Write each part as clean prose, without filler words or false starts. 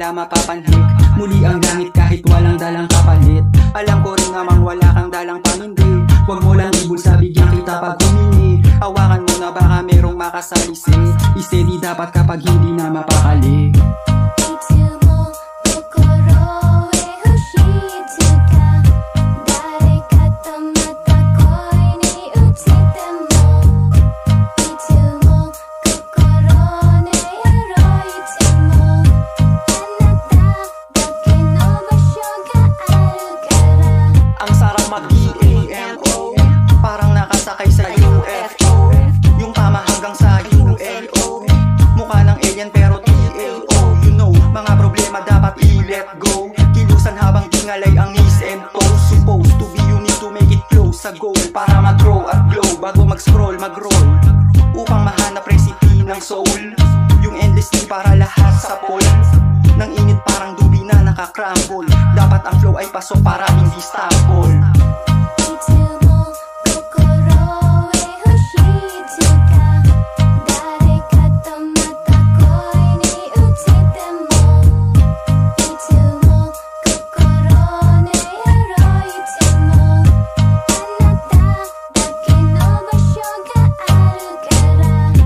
nila mapapanhik. Muli ang langit kahit walang dalang kapalit. Alam ko rin namang wala kang dalang panundi. Huwag mo lang ibulsa, bigyan kita pag humingi. Hawakan mo na baka merong makasalisi. Steady dapat kapag hindi na mapakali. Ang sarap mag-EAMO, parang nakasakay sa UFO. Yung tama hanggang sa ULO, mukha ng alien pero TAO. You know, mga problema dapat i-let go. Kilusan habang tingalay ang knees and toes. Supposed to be, you need to make it close sa goal para mag-grow at glow bago mag-scroll, mag-roll. Upang mahanap recipe ng soul, yung endlessly para lahat sa poll. Nang init parang dubi na nakakramble. Dapat ang flow ay pasok para hindi stumble.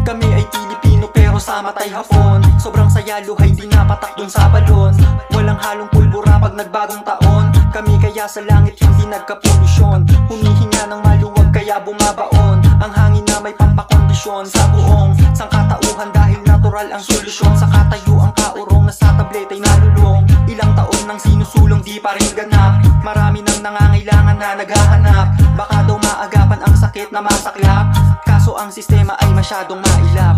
Kami ay Pilipino pero sa matay Hapon. Sobrang saya, luhay di napatak dun sa balon. Walang halong pulbura pag nagbagong taon. Kami kaya sa langit hindi nagkapolusyon. Humihinga ng maluwag kaya bumabaon. Ang hangin na may pampakondisyon sa buong sangkatauhan dahil natural ang solusyon. Sa katayo ang kaurong na sa tablet ay nalulong. Ilang taon nang sinusulong di pa rin ganap. Marami nang nangangailangan na naghahanap. Baka daw maagapan ang sakit na masaklap, kaso ang sistema ay masyadong mailap.